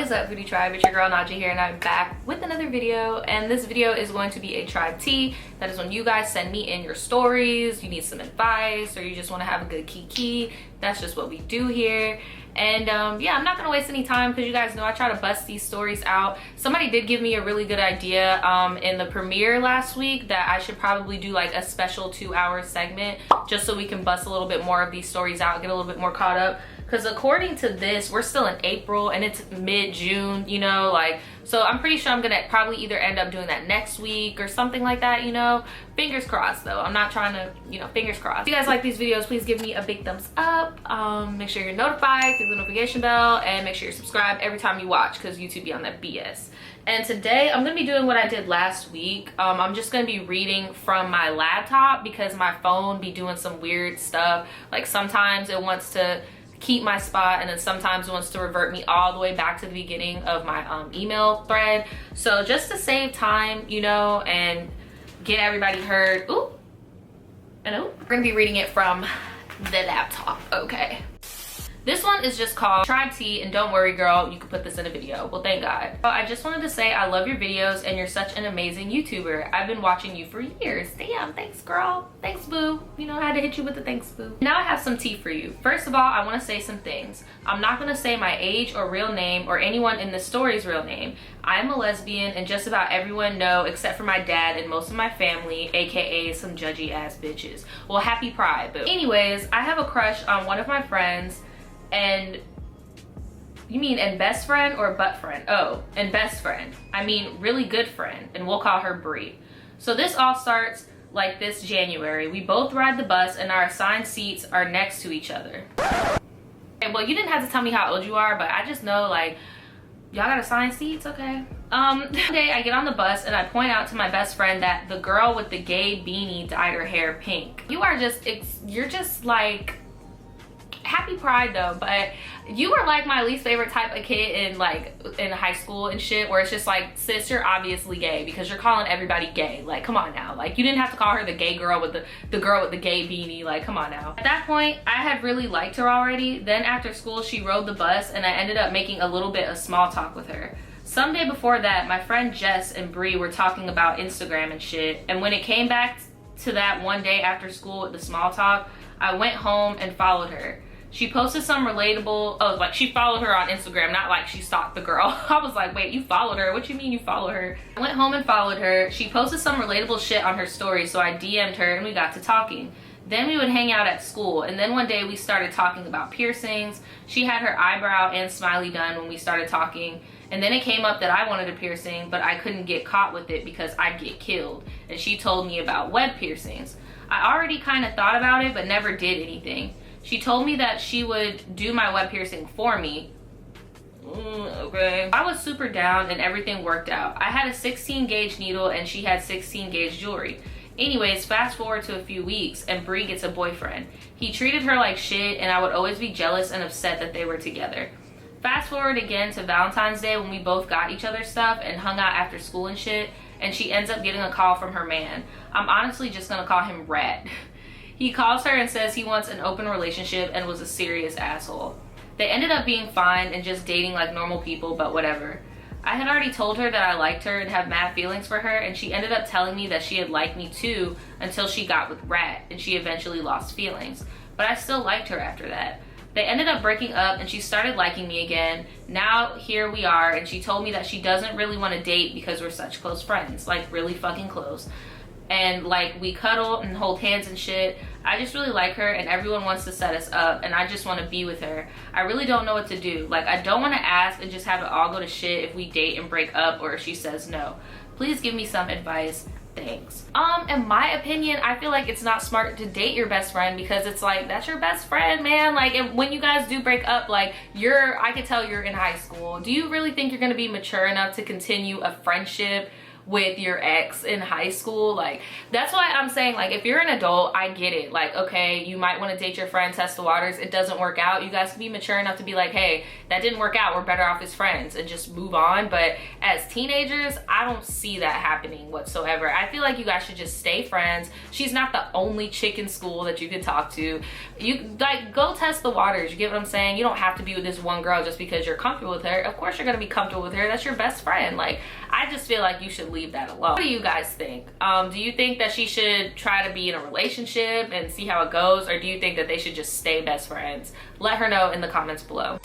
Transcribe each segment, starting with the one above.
is up, Foodie Tribe? It's your girl Najee here, and I'm back with another video. And this video is going to be a tribe tea. That is when you guys send me in your stories, you need some advice, or you just want to have a good kiki. That's just what we do here. And yeah, I'm not gonna waste any time because you guys know I try to bust these stories out. Somebody did give me a really good idea in the premiere last week that I should probably do like a special 2-hour segment just so we can bust a little bit more of these stories out, get a little bit more caught up. Because according to this, we're still in April and it's mid-June, you know, like, so I'm pretty sure I'm gonna probably either end up doing that next week or something like that, you know. Fingers crossed though. I'm not trying to, you know, fingers crossed. If you guys like these videos, please give me a big thumbs up. Make sure you're notified, click the notification bell, and make sure you're subscribed every time you watch because YouTube be on that BS. And today I'm gonna be doing what I did last week. I'm just gonna be reading from my laptop because my phone be doing some weird stuff. Like sometimes it wants to keep my spot and then sometimes it wants to revert me all the way back to the beginning of my email thread. So just to save time, you know, and get everybody heard, we're gonna be reading it from the laptop. Okay, this one is just called Tribe Tea, and don't worry girl, you can put this in a video. Well, thank God. I just wanted to say I love your videos and you're such an amazing YouTuber. I've been watching you for years. Damn, thanks girl. Thanks boo. You know, I had to hit you with the thanks boo. Now I have some tea for you. First of all, I want to say some things. I'm not going to say my age or real name or anyone in the story's real name. I'm a lesbian and just about everyone know except for my dad and most of my family, aka some judgy ass bitches. Well, happy Pride, boo. Anyways, I have a crush on one of my friends. And you mean and best friend or butt friend? Oh, and best friend. I mean really good friend, and we'll call her Bree. So this all starts like this January. We both ride the bus and our assigned seats are next to each other. Okay, well, you didn't have to tell me how old you are, but I just know like y'all got assigned seats, okay? One day I get on the bus and I point out to my best friend that the girl with the gay beanie dyed her hair pink. You're just like, happy Pride though, but you were like my least favorite type of kid in high school and shit, where it's just like, sis, you're obviously gay because you're calling everybody gay. Like, come on now. Like, you didn't have to call her the gay girl with the girl with the gay beanie. Like, come on now. At that point, I had really liked her already. Then after school, she rode the bus and I ended up making a little bit of small talk with her. Someday before that, my friend Jess and Bree were talking about Instagram and shit. And when it came back to that one day after school with the small talk, I went home and followed her. She posted some relatable, oh, like she followed her on Instagram, not like she stalked the girl. I was like, wait, you followed her? What you mean you follow her? I went home and followed her. She posted some relatable shit on her story, so I DM'd her and we got to talking. Then we would hang out at school, and then one day we started talking about piercings. She had her eyebrow and smiley done when we started talking, and then it came up that I wanted a piercing, but I couldn't get caught with it because I'd get killed, and she told me about web piercings. I already kind of thought about it, but never did anything. She told me that she would do my web piercing for me. Okay. I was super down and everything worked out. I had a 16 gauge needle and she had 16 gauge jewelry. Anyways, fast forward to a few weeks and Bree gets a boyfriend. He treated her like shit and I would always be jealous and upset that they were together. Fast forward again to Valentine's Day when we both got each other stuff and hung out after school and shit, and she ends up getting a call from her man. I'm honestly just gonna call him Rat. He calls her and says he wants an open relationship and was a serious asshole. They ended up being fine and just dating like normal people, but whatever. I had already told her that I liked her and have mad feelings for her, and she ended up telling me that she had liked me too until she got with Rat and she eventually lost feelings. But I still liked her after that. They ended up breaking up and she started liking me again. Now here we are, and she told me that she doesn't really want to date because we're such close friends, like really fucking close. And like we cuddle and hold hands and shit. I just really like her and everyone wants to set us up and I just want to be with her. I really don't know what to do. Like, I don't want to ask and just have it all go to shit if we date and break up or if she says no. Please give me some advice. Thanks. In my opinion, I feel like it's not smart to date your best friend because it's like, that's your best friend, man. Like, when you guys do break up, like, I could tell you're in high school. Do you really think you're gonna be mature enough to continue a friendship with your ex in high school. Like, that's why I'm saying, like, if you're an adult, I get it. Like, okay, you might want to date your friend, test the waters. It doesn't work out. You guys can be mature enough to be like, hey, that didn't work out. We're better off as friends, and just move on. But as teenagers, I don't see that happening whatsoever. I feel like you guys should just stay friends. She's not the only chick in school that you could talk to. You, like, go test the waters. You get what I'm saying? You don't have to be with this one girl just because you're comfortable with her. Of course you're gonna be comfortable with her. That's your best friend. Like, I just feel like you should leave that alone. What do you guys think? Do you think that she should try to be in a relationship and see how it goes, or do you think that they should just stay best friends? Let her know in the comments below.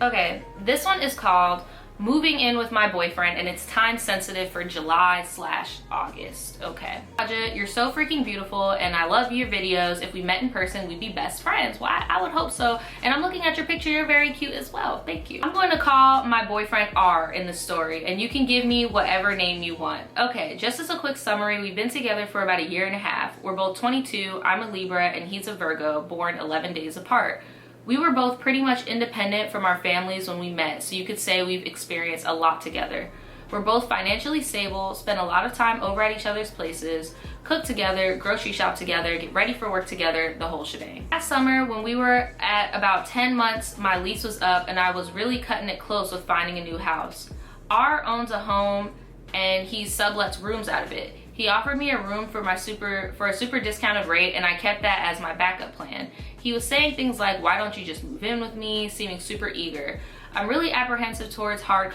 Okay, this one is called Moving In With My Boyfriend, and it's time sensitive for July/August. Okay. Raja, you're so freaking beautiful, and I love your videos. If we met in person, we'd be best friends. Well, I would hope so. And I'm looking at your picture. You're very cute as well. Thank you. I'm going to call my boyfriend R in the story, and you can give me whatever name you want. Okay, just as a quick summary, we've been together for about 1.5 years. We're both 22. I'm a Libra, and he's a Virgo, born 11 days apart. We were both pretty much independent from our families when we met, so you could say we've experienced a lot together. We're both financially stable, spend a lot of time over at each other's places, cook together, grocery shop together, get ready for work together, the whole shebang. Last summer, when we were at about 10 months, my lease was up and I was really cutting it close with finding a new house. R owns a home and he sublets rooms out of it. He offered me a room for a super discounted rate, and I kept that as my backup plan. He was saying things like, why don't you just move in with me, seeming super eager. I'm really apprehensive towards hard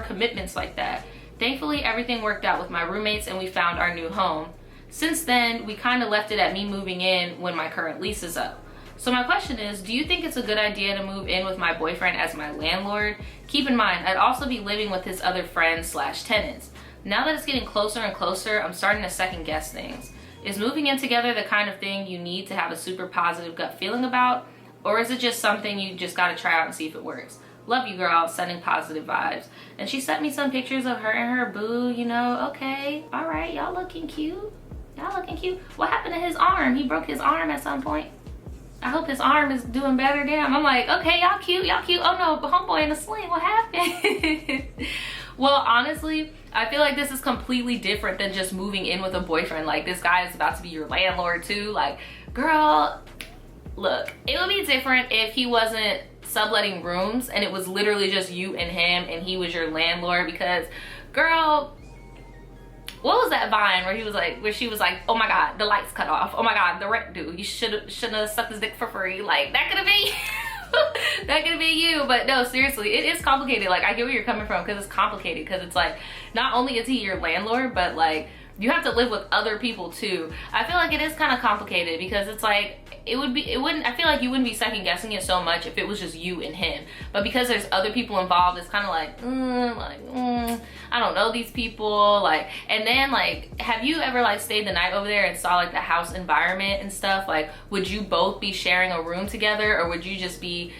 commitments like that. Thankfully, everything worked out with my roommates and we found our new home. Since then, we kind of left it at me moving in when my current lease is up. So my question is, do you think it's a good idea to move in with my boyfriend as my landlord? Keep in mind, I'd also be living with his other friends/tenants. Now that it's getting closer and closer, I'm starting to second guess things. Is moving in together the kind of thing you need to have a super positive gut feeling about? Or is it just something you just gotta try out and see if it works? Love you, girl, sending positive vibes. And she sent me some pictures of her and her boo, you know, okay, all right, y'all looking cute. Y'all looking cute. What happened to his arm? He broke his arm at some point. I hope his arm is doing better. Damn, I'm like, okay, y'all cute, y'all cute. Oh no, homeboy in a sling, what happened? Well, honestly, I feel like this is completely different than just moving in with a boyfriend. Like, this guy is about to be your landlord too. Like, girl, look, it would be different if he wasn't subletting rooms and it was literally just you and him and he was your landlord, because, girl, what was that Vine where she was like, oh my god, the lights cut off, oh my god, the rent due, you shouldn't have sucked his dick for free. Like, that could have been that could be you. But no, seriously, it is complicated. Like, I get where you're coming from, because it's complicated, because it's like, not only is he your landlord, but like, you have to live with other people too. I feel like it is kind of complicated, because it's like, I feel like you wouldn't be second guessing it so much if it was just you and him. But because there's other people involved, it's kind of like, I don't know these people. Like, and then like, have you ever like stayed the night over there and saw like the house environment and stuff? Like, would you both be sharing a room together, or would you just be,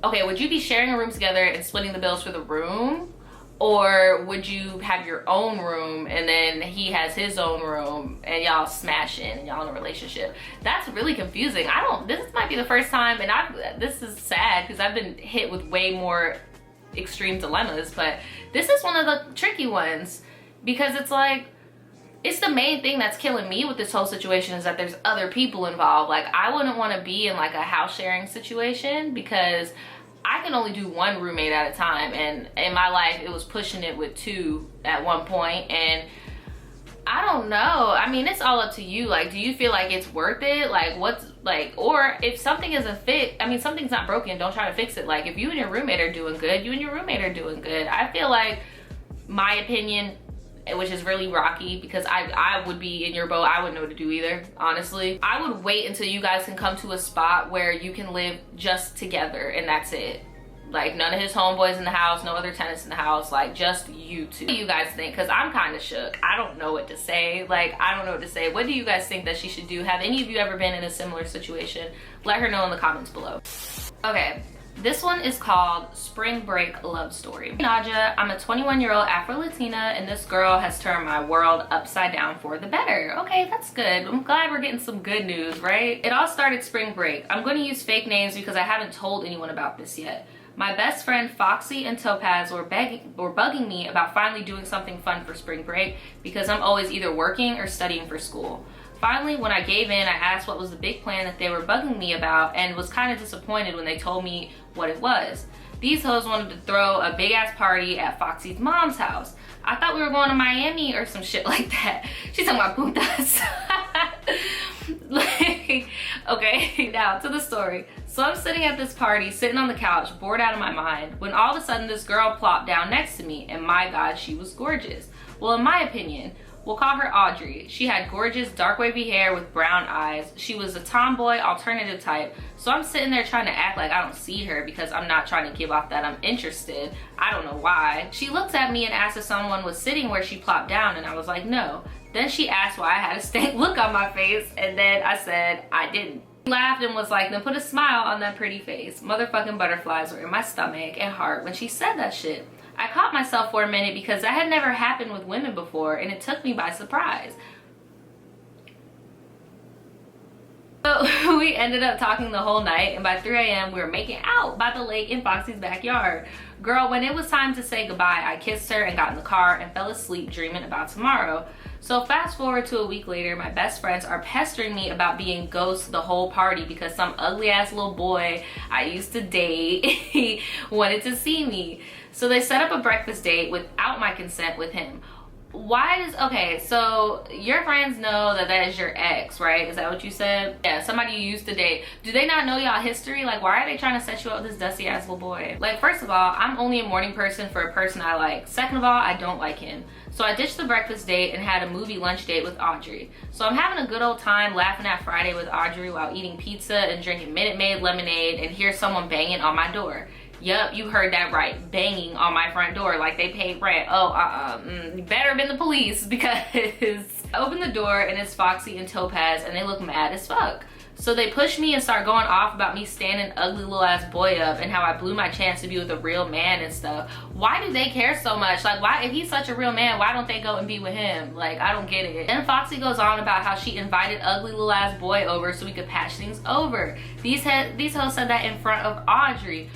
okay, would you be sharing a room together and splitting the bills for the room? Or would you have your own room and then he has his own room and y'all smash in and y'all in a relationship? That's really confusing. This might be the first time, and this is sad because I've been hit with way more extreme dilemmas, but this is one of the tricky ones, because it's like, it's the main thing that's killing me with this whole situation is that there's other people involved. Like, I wouldn't want to be in like a house sharing situation, because I can only do one roommate at a time, and in my life it was pushing it with 2 at one point, and I don't know. I mean, it's all up to you. Like, do you feel like it's worth it? Like, what's like, or if something isn't fit, I mean, something's not broken, don't try to fix it. Like, if you and your roommate are doing good, you and your roommate are doing good. I feel like, my opinion, which is really rocky, because I would be in your boat, I wouldn't know what to do either, honestly. I would wait until you guys can come to a spot where you can live just together, and that's it. Like, none of his homeboys in the house, no other tenants in the house, like, just you two. What do you guys think? Because I'm kind of shook. I don't know what to say. Like, I don't know what to say. What do you guys think that she should do? Have any of you ever been in a similar situation? Let her know in the comments below. Okay. This one is called Spring Break Love Story. Naja, I'm a 21-year-old Afro-Latina, and this girl has turned my world upside down for the better. Okay, that's good. I'm glad we're getting some good news, right? It all started spring break. I'm going to use fake names because I haven't told anyone about this yet. My best friend Foxy and Topaz were bugging me about finally doing something fun for spring break because I'm always either working or studying for school. Finally, when I gave in, I asked what was the big plan that they were bugging me about and was kind of disappointed when they told me what it was. These hoes wanted to throw a big ass party at Foxy's mom's house. I thought we were going to Miami or some shit like that. She's talking about putas. Like, okay, now to the story. So I'm sitting at this party, sitting on the couch, bored out of my mind, when all of a sudden this girl plopped down next to me, and my God, she was gorgeous. Well, in my opinion, we'll call her Audrey. She had gorgeous dark wavy hair with brown eyes. She was a tomboy alternative type. So I'm sitting there trying to act like I don't see her because I'm not trying to give off that I'm interested. I don't know why. She looked at me and asked if someone was sitting where she plopped down, and I was like, no. Then she asked why I had a stank look on my face, and then I said I didn't. She laughed and was like, then put a smile on that pretty face. Motherfucking butterflies were in my stomach and heart when she said that shit. I caught myself for a minute because that had never happened with women before, and it took me by surprise. So we ended up talking the whole night, and by 3 a.m. we were making out by the lake in Foxy's backyard. Girl, when it was time to say goodbye, I kissed her and got in the car and fell asleep dreaming about tomorrow. So fast forward to a week later, my best friends are pestering me about being ghosts the whole party because some ugly ass little boy I used to date wanted to see me. So they set up a breakfast date without my consent with him. Okay, so your friends know that is your ex, right? Is that what you said? Yeah, somebody you used to date. Do they not know y'all history? Like, why are they trying to set you up with this dusty ass little boy? Like, first of all, I'm only a morning person for a person I like. Second of all, I don't like him. So I ditched the breakfast date and had a movie lunch date with Audrey. So I'm having a good old time laughing at Friday with Audrey while eating pizza and drinking Minute Maid lemonade, and hear someone banging on my door. Yup, you heard that right. Banging on my front door like they paid rent. You better have been the police because I open the door and it's Foxy and Topaz and they look mad as fuck. So they push me and start going off about me standing ugly little ass boy up and how I blew my chance to be with a real man and stuff. Why do they care so much? Like, why, if he's such a real man, why don't they go and be with him? Like, I don't get it. Then Foxy goes on about how she invited ugly little ass boy over so we could patch things over. These hoes said that in front of Audrey.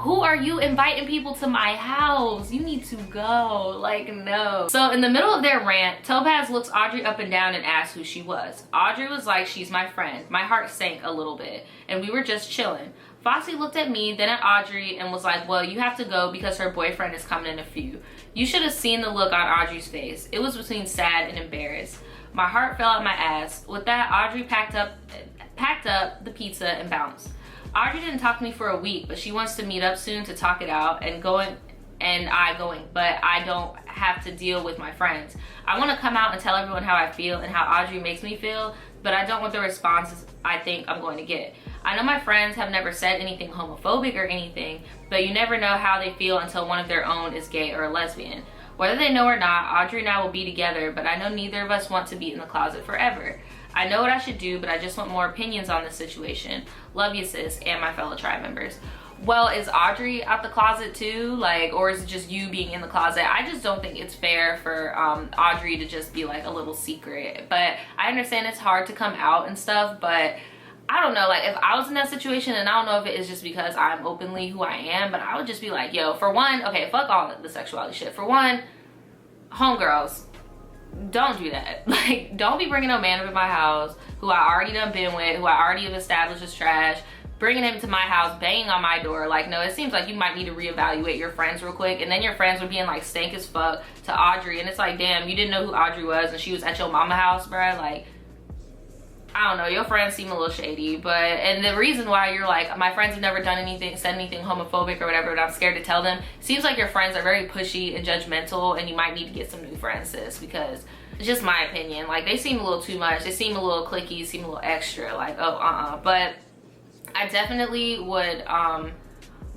Who are you inviting people to my house? You need to go. Like, no. So in the middle of their rant, Topaz looks Audrey up and down and asks who she was. Audrey was like, she's my friend. My heart sank a little bit and we were just chilling. Foxy looked at me, then at Audrey, and was like, well, you have to go because her boyfriend is coming in a few. You should have seen the look on Audrey's face. It was between sad and embarrassed. My heart fell out my ass. With that, Audrey packed up the pizza and bounced. Audrey didn't talk to me for a week, but she wants to meet up soon to talk it out and going, but I don't have to deal with my friends. I want to come out and tell everyone how I feel and how Audrey makes me feel, but I don't want the responses I think I'm going to get. I know my friends have never said anything homophobic or anything, but you never know how they feel until one of their own is gay or a lesbian. Whether they know or not, Audrey and I will be together, but I know neither of us want to be in the closet forever. I know what I should do, but I just want more opinions on this situation. Love you, sis, and my fellow tribe members. Well, is Audrey out the closet too? Like, or is it just you being in the closet? I just don't think it's fair for Audrey to just be like a little secret. But I understand it's hard to come out and stuff, but I don't know, like if I was in that situation, and I don't know if it is just because I'm openly who I am, but I would just be like, yo, for one, okay, fuck all the sexuality shit. For one, homegirls, don't do that. Like, don't be bringing no man up in my house who I already done been with, who I already have established as trash, bringing him to my house, banging on my door. Like, no, it seems like you might need to reevaluate your friends real quick. And then your friends were being like stank as fuck to Audrey, and it's like, damn, you didn't know who Audrey was and she was at your mama house, bruh. Like, I don't know, your friends seem a little shady. But, and the reason why you're like, my friends have never done anything, said anything homophobic or whatever, and I'm scared to tell them, seems like your friends are very pushy and judgmental, and you might need to get some new friends, sis, because it's just my opinion. Like, they seem a little too much. They seem a little cliquey, seem a little extra, like, oh, but I definitely would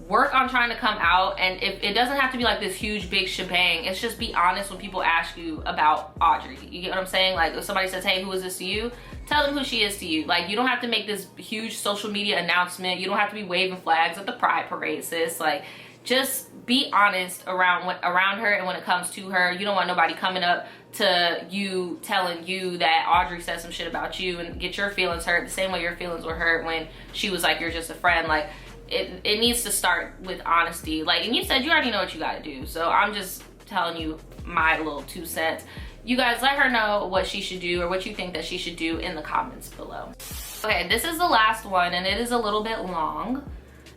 work on trying to come out, and if it doesn't have to be like this huge big shebang, it's just be honest when people ask you about Audrey. You get what I'm saying? Like, if somebody says, hey, who is this to you? Tell them who she is to you. Like, you don't have to make this huge social media announcement. You don't have to be waving flags at the pride parade, sis. Like, just be honest around her, and when it comes to her, you don't want nobody coming up to you telling you that Audrey said some shit about you and get your feelings hurt the same way your feelings were hurt when she was like, you're just a friend. Like, it needs to start with honesty. Like, and you said you already know what you gotta do, so I'm just telling you my little 2 cents. You guys let her know what she should do or what you think that she should do in the comments below. Okay, this is the last one and it is a little bit long.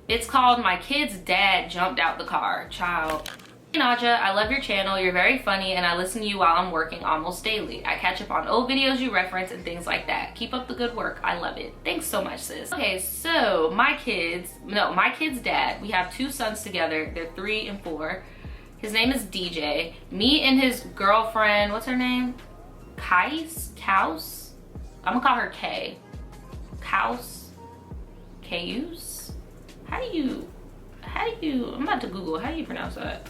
It's called My Kid's Dad Jumped Out the Car. Child. Hey Naja, I love your channel. You're very funny and I listen to you while I'm working almost daily. I catch up on old videos you reference and things like that. Keep up the good work. I love it. Thanks so much, sis. Okay, so my kid's dad, we have 2 sons together. They're 3 and 4. His name is DJ. Me and his girlfriend, what's her name? Kaus? I'm gonna call her K. Kaus? Kayus? How do you, I'm about to Google, how do you pronounce that?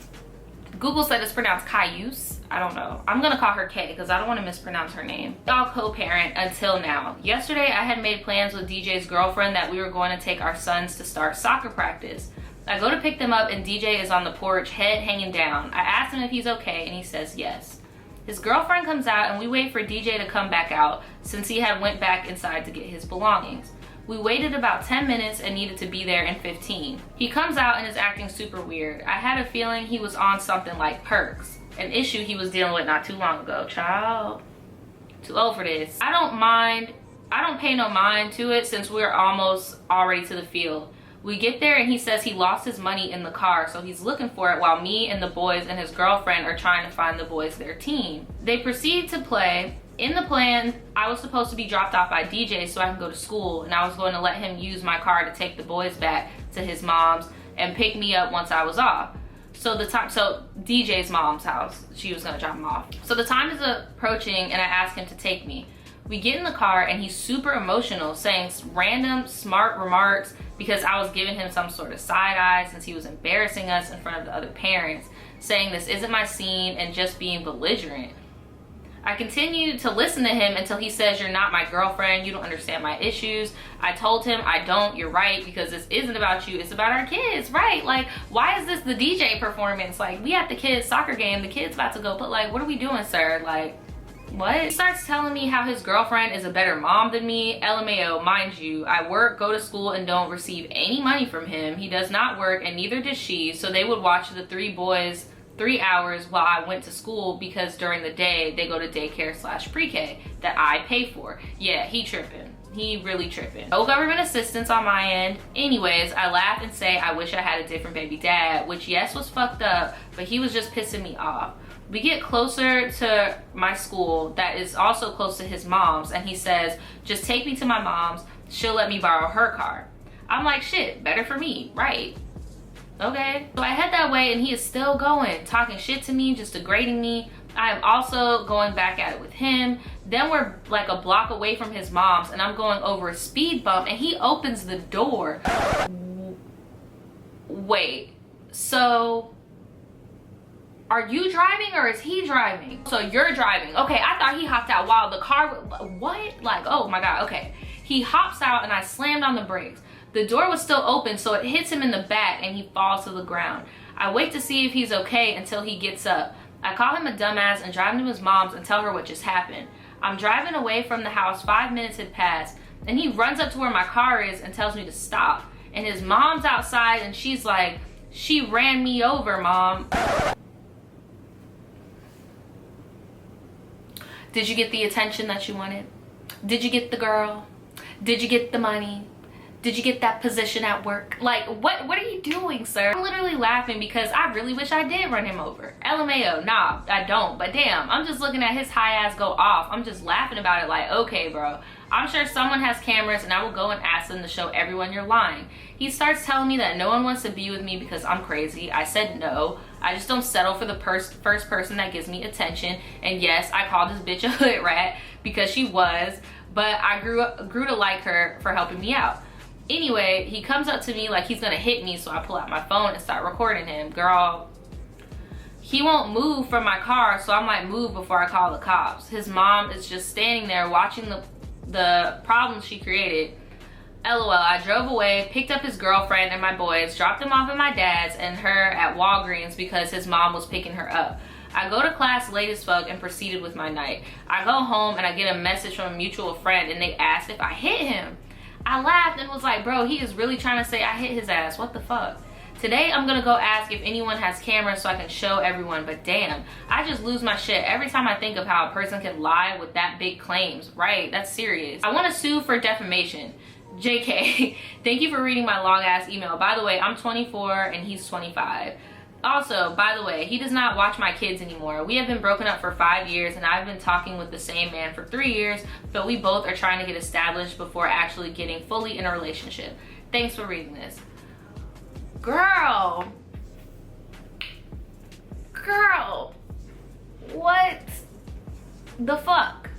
Google said it's pronounced Cayuse. I don't know. I'm gonna call her Kay because I don't want to mispronounce her name. We all co-parent until now. Yesterday I had made plans with DJ's girlfriend that we were going to take our sons to start soccer practice. I go to pick them up and DJ is on the porch, head hanging down. I ask him if he's okay and he says yes. His girlfriend comes out and we wait for DJ to come back out since he had went back inside to get his belongings. We waited about 10 minutes and needed to be there in 15. He comes out and is acting super weird. I had a feeling he was on something like perks, an issue he was dealing with not too long ago. Child, too old for this. I don't pay no mind to it since we're almost already to the field. We get there and he says he lost his money in the car, so he's looking for it while me and the boys and his girlfriend are trying to find the boys their team. They proceed to play. In the plan, I was supposed to be dropped off by DJ so I can go to school, and I was going to let him use my car to take the boys back to his mom's and pick me up once I was off. So DJ's mom's house, she was gonna drop him off. So the time is approaching and I ask him to take me. We get in the car and he's super emotional, saying random smart remarks because I was giving him some sort of side eye since he was embarrassing us in front of the other parents, saying this isn't my scene and just being belligerent. I continued to listen to him until he says, "You're not my girlfriend, you don't understand my issues." I told him, "I don't, you're right, because this isn't about you, it's about our kids," right? Like, why is this the DJ performance? Like, we at the kids' soccer game, the kid's about to go, but like, what are we doing, sir? Like, what? He starts telling me how his girlfriend is a better mom than me. LMAO, mind you, I work, go to school, and don't receive any money from him. He does not work, and neither does she, so they would watch the 3 boys 3 hours while I went to school because during the day they go to daycare / pre-K that I pay for. Yeah, he tripping. He really tripping. No government assistance on my end. Anyways, I laugh and say I wish I had a different baby dad, which yes was fucked up, but he was just pissing me off. We get closer to my school that is also close to his mom's and he says, "Just take me to my mom's, she'll let me borrow her car." I'm like, shit, better for me, right? Okay, so I head that way and he is still going, talking shit to me, just degrading me. I am also going back at it with him. Then we're like a block away from his mom's and I'm going over a speed bump and he opens the door. Wait, so are you driving or is he driving? So you're driving. Okay, I thought he hopped out while the car, what? Like, oh my God, okay. He hops out and I slammed on the brakes. The door was still open, so it hits him in the back and he falls to the ground. I wait to see if he's okay until he gets up. I call him a dumbass and drive him to his mom's and tell her what just happened. I'm driving away from the house, 5 minutes had passed, and he runs up to where my car is and tells me to stop. And his mom's outside and she's like, "She ran me over, Mom." Did you get the attention that you wanted? Did you get the girl? Did you get the money? Did you get that position at work? Like, what are you doing, sir? I'm literally laughing because I really wish I did run him over. LMAO, nah, I don't. But damn, I'm just looking at his high ass go off. I'm just laughing about it like, okay, bro. I'm sure someone has cameras and I will go and ask them to show everyone you're lying. He starts telling me that no one wants to be with me because I'm crazy. I said no. I just don't settle for the first person that gives me attention. And yes, I called this bitch a hood rat because she was, but I grew to like her for helping me out. Anyway, he comes up to me like he's gonna hit me, so I pull out my phone and start recording him. Girl, he won't move from my car, so I'm like, move before I call the cops. His mom is just standing there watching the problems she created. LOL, I drove away, picked up his girlfriend and my boys, dropped them off at my dad's and her at Walgreens because his mom was picking her up. I go to class late as fuck and proceeded with my night. I go home and I get a message from a mutual friend and they asked if I hit him. I laughed and was like, bro, he is really trying to say I hit his ass. What the fuck? Today, I'm gonna go ask if anyone has cameras so I can show everyone, but damn, I just lose my shit every time I think of how a person can lie with that big claims. Right, that's serious. I wanna sue for defamation. JK, thank you for reading my long ass email. By the way, I'm 24 and he's 25. Also, by the way, he does not watch my kids anymore. We have been broken up for 5 years and I've been talking with the same man for 3 years, but we both are trying to get established before actually getting fully in a relationship. Thanks for reading this. Girl, what the fuck?